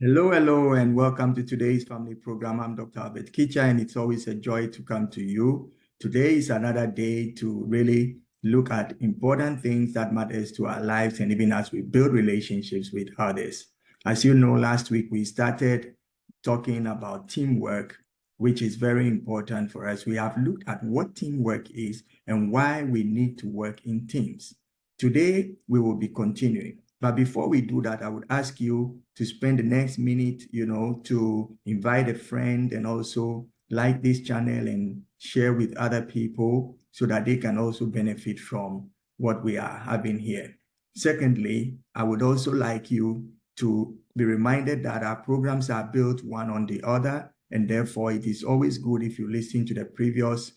Hello, and welcome to today's family program. I'm Dr. Kitcher, and it's always a joy to come to you. Today is another day to really look at important things that matters to our lives, and even as we build relationships with others. As you know, last week we started talking about teamwork, which is very important for us. We have looked at what teamwork is and why we need to work in teams. Today, we will be continuing. But before we do that, I would ask you to spend the next minute, to invite a friend and also like this channel and share with other people so that they can also benefit from what we are having here. Secondly, I would also like you to be reminded that our programs are built one on the other, and therefore it is always good if you listen to the previous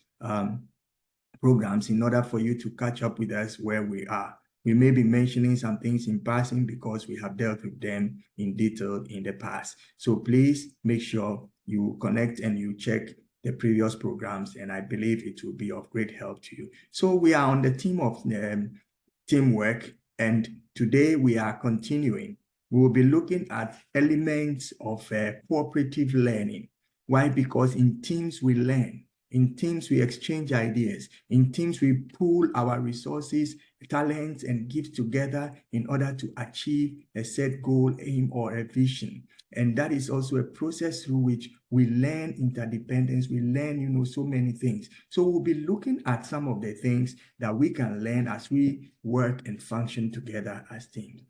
programs in order for you to catch up with us where we are. We may be mentioning some things in passing because we have dealt with them in detail in the past. So please make sure you connect and you check the previous programs, and I believe it will be of great help to you. So we are on the theme of teamwork, and today we are continuing. We will be looking at elements of cooperative learning. Why? Because in teams we learn. In teams, we exchange ideas. In teams, we pool our resources, talents, and gifts together in order to achieve a set goal, aim, or a vision. And that is also a process through which we learn interdependence. We learn, so many things. So we'll be looking at some of the things that we can learn as we work and function together as teams.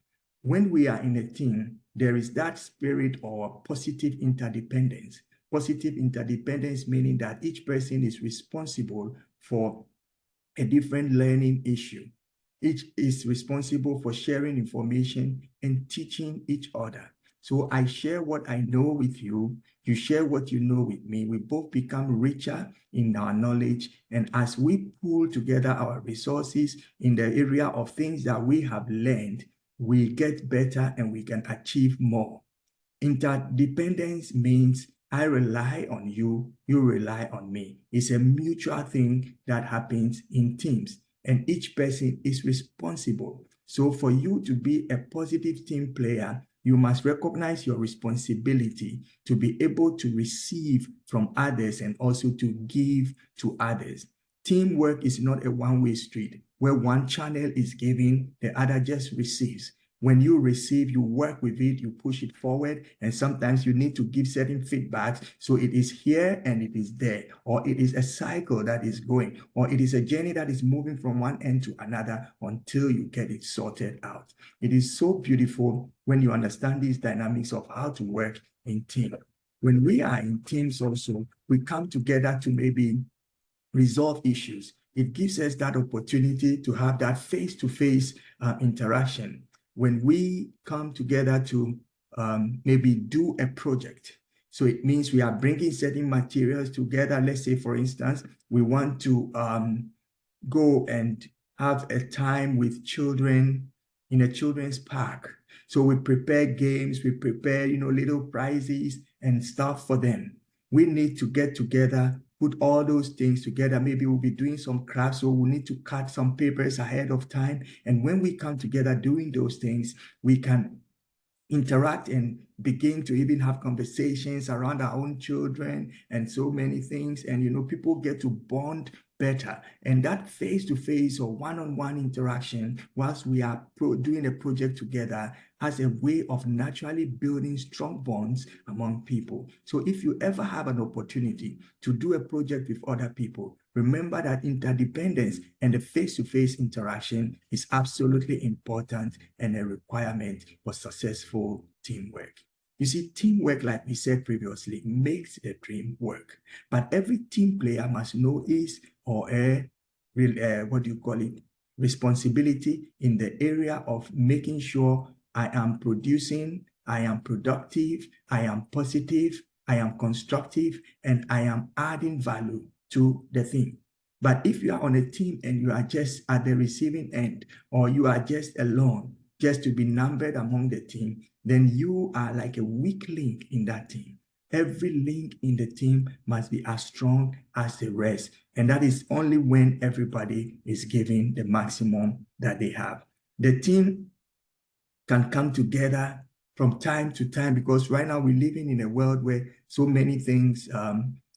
When we are in a team, there is that spirit or positive interdependence. Positive interdependence, meaning that each person is responsible for a different learning issue. Each is responsible for sharing information and teaching each other. So I share what I know with you, you share what you know with me. We both become richer in our knowledge. And as we pool together our resources in the area of things that we have learned, we get better and we can achieve more. Interdependence means I rely on you, you rely on me. It's a mutual thing that happens in teams, and each person is responsible. So for you to be a positive team player, you must recognize your responsibility to be able to receive from others and also to give to others. Teamwork is not a one-way street where one channel is giving, the other just receives. When you receive, you work with it, you push it forward, and sometimes you need to give certain feedbacks. So it is here and it is there, or it is a cycle that is going, or it is a journey that is moving from one end to another until you get it sorted out. It is so beautiful when you understand these dynamics of how to work in team. When we are in teams also, we come together to maybe resolve issues. It gives us that opportunity to have that face-to-face interaction. When we come together to maybe do a project, so it means we are bringing certain materials together. Let's say, for instance, we want to go and have a time with children in a children's park. So we prepare games, we prepare, little prizes and stuff for them. We need to get together, put all those things together. Maybe we'll be doing some crafts, so we need to cut some papers ahead of time. And when we come together doing those things, we can interact and begin to even have conversations around our own children and so many things. And, people get to bond better. And that face-to-face or one-on-one interaction whilst we are doing a project together has a way of naturally building strong bonds among people. So if you ever have an opportunity to do a project with other people, remember that interdependence and the face-to-face interaction is absolutely important and a requirement for successful teamwork. You see, teamwork, like we said previously, makes the dream work. But every team player must know his or a responsibility in the area of making sure I am producing, I am productive, I am positive, I am constructive, and I am adding value to the thing. But if you are on a team and you are just at the receiving end, or you are just alone, just to be numbered among the team, then you are like a weak link in that team. Every link in the team must be as strong as the rest. And that is only when everybody is giving the maximum that they have. The team can come together from time to time, because right now we're living in a world where so many things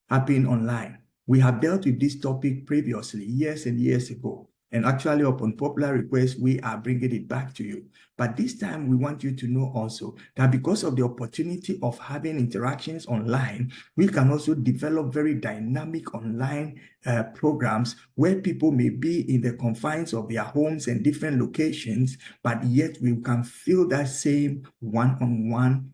happen online. We have dealt with this topic previously, years and years ago. And actually, upon popular request, we are bringing it back to you. But this time, we want you to know also that because of the opportunity of having interactions online, we can also develop very dynamic online programs where people may be in the confines of their homes and different locations, but yet we can feel that same one-on-one,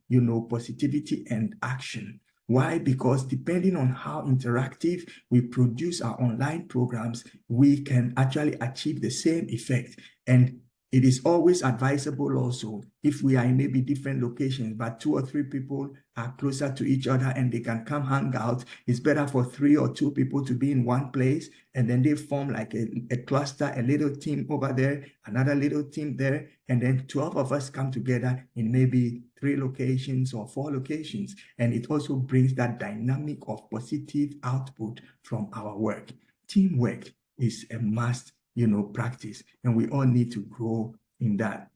positivity and action. Why? Because depending on how interactive we produce our online programs, we can actually achieve the same effect. And it is always advisable also, if we are in maybe different locations, but 2 or 3 people are closer to each other and they can come hang out, it's better for 3 or 2 people to be in one place, and then they form like a cluster, a little team over there, another little team there, and then 12 of us come together in maybe 3 locations or 4 locations. And it also brings that dynamic of positive output from our work. Teamwork is a must practice, and we all need to grow in that.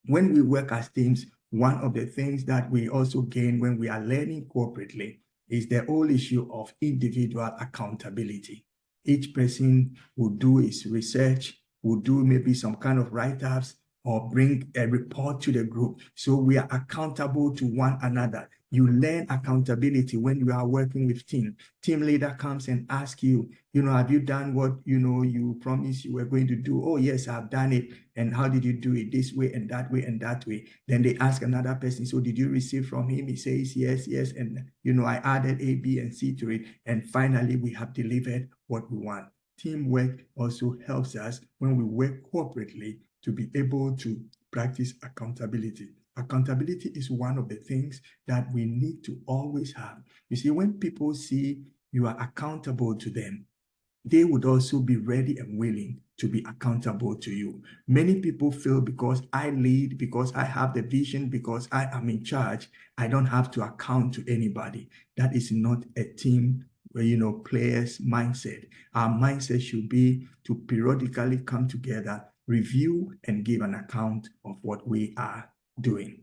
When we work as teams, one of the things that we also gain when we are learning corporately is the whole issue of individual accountability. Each person will do his research, will do maybe some kind of write-ups, or bring a report to the group. So we are accountable to one another. You learn accountability when you are working with team. Team leader comes and asks you, have you done what, you promised you were going to do? Oh, yes, I've done it. And how did you do it? This way and that way and that way. Then they ask another person, so did you receive from him? He says, yes. And, I added A, B, and C to it. And finally, we have delivered what we want. Teamwork also helps us when we work corporately to be able to practice accountability. Accountability is one of the things that we need to always have. You see, when people see you are accountable to them, they would also be ready and willing to be accountable to you. Many people feel because I lead, because I have the vision, because I am in charge, I don't have to account to anybody. That is not a team players mindset. Our mindset should be to periodically come together, review, and give an account of what we are doing.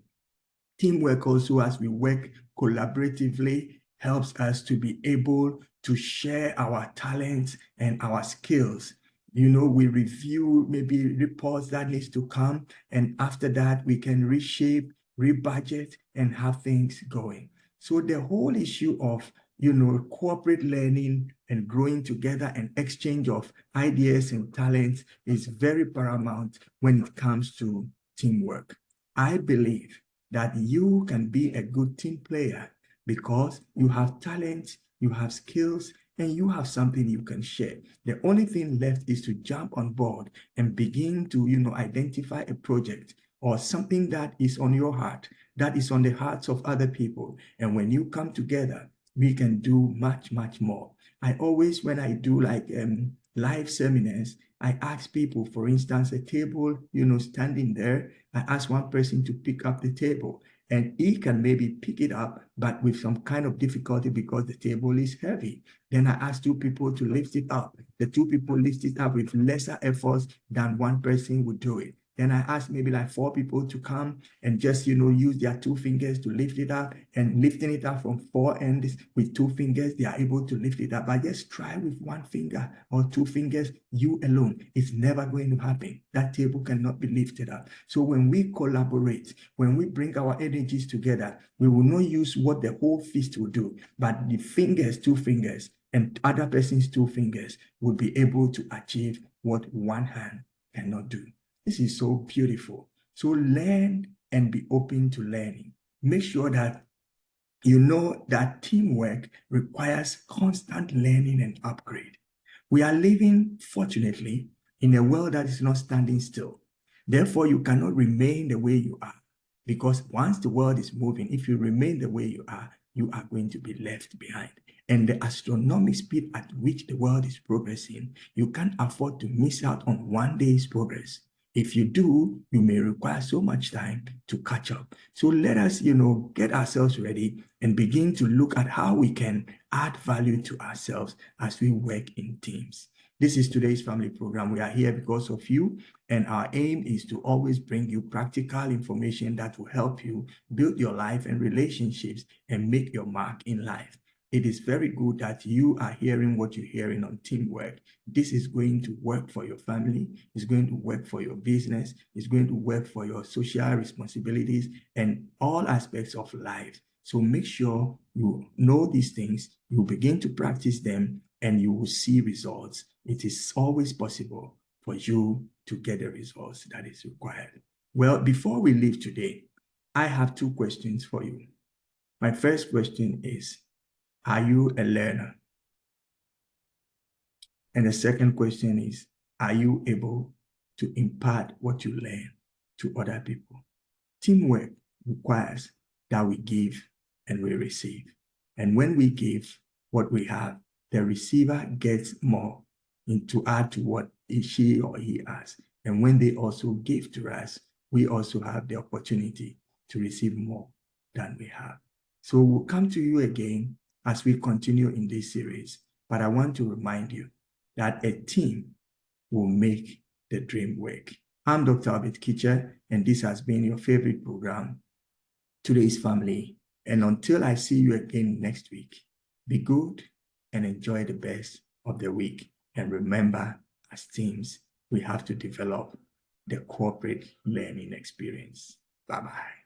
Teamwork also, as we work collaboratively, helps us to be able to share our talents and our skills. We review maybe reports that needs to come, and after that, we can reshape, rebudget, and have things going. So the whole issue of corporate learning and growing together and exchange of ideas and talents is very paramount when it comes to teamwork. I believe that you can be a good team player because you have talent, you have skills, and you have something you can share. The only thing left is to jump on board and begin to, identify a project or something that is on your heart, that is on the hearts of other people. And when you come together, we can do much, much more. I always, when I do like live seminars, I ask people, for instance, a table, standing there, I ask one person to pick up the table, and he can maybe pick it up, but with some kind of difficulty because the table is heavy. Then I ask 2 people to lift it up. The 2 people lift it up with lesser efforts than one person would do it. Then I asked maybe like 4 people to come and just, use their 2 fingers to lift it up, and lifting it up from 4 ends with 2 fingers, they are able to lift it up. But just try with 1 finger or 2 fingers, you alone. It's never going to happen. That table cannot be lifted up. So when we collaborate, when we bring our energies together, we will not use what the whole fist will do, but the fingers, 2 fingers, and other person's 2 fingers will be able to achieve what one hand cannot do. This is so beautiful. So learn and be open to learning. Make sure that you know that teamwork requires constant learning and upgrade. We are living, fortunately, in a world that is not standing still. Therefore, you cannot remain the way you are, because once the world is moving, if you remain the way you are going to be left behind. And the astronomical speed at which the world is progressing, you can't afford to miss out on one day's progress. If you do, you may require so much time to catch up. So let us, get ourselves ready and begin to look at how we can add value to ourselves as we work in teams. This is today's family program. We are here because of you, and our aim is to always bring you practical information that will help you build your life and relationships and make your mark in life. It is very good that you are hearing what you're hearing on teamwork. This is going to work for your family. It's going to work for your business. It's going to work for your social responsibilities and all aspects of life. So make sure you know these things, you begin to practice them, and you will see results. It is always possible for you to get the results that is required. Well, before we leave today, I have two questions for you. My first question is, are you a learner? And the second question is, are you able to impart what you learn to other people? Teamwork requires that we give and we receive. And when we give what we have, the receiver gets more to add to what she or he has. And when they also give to us, we also have the opportunity to receive more than we have. So we'll come to you again as we continue in this series. But I want to remind you that a team will make the dream work. I'm Dr. Kitcher, and this has been your favorite program, Today's Family. And until I see you again next week, be good and enjoy the best of the week. And remember, as teams, we have to develop the corporate learning experience. Bye-bye.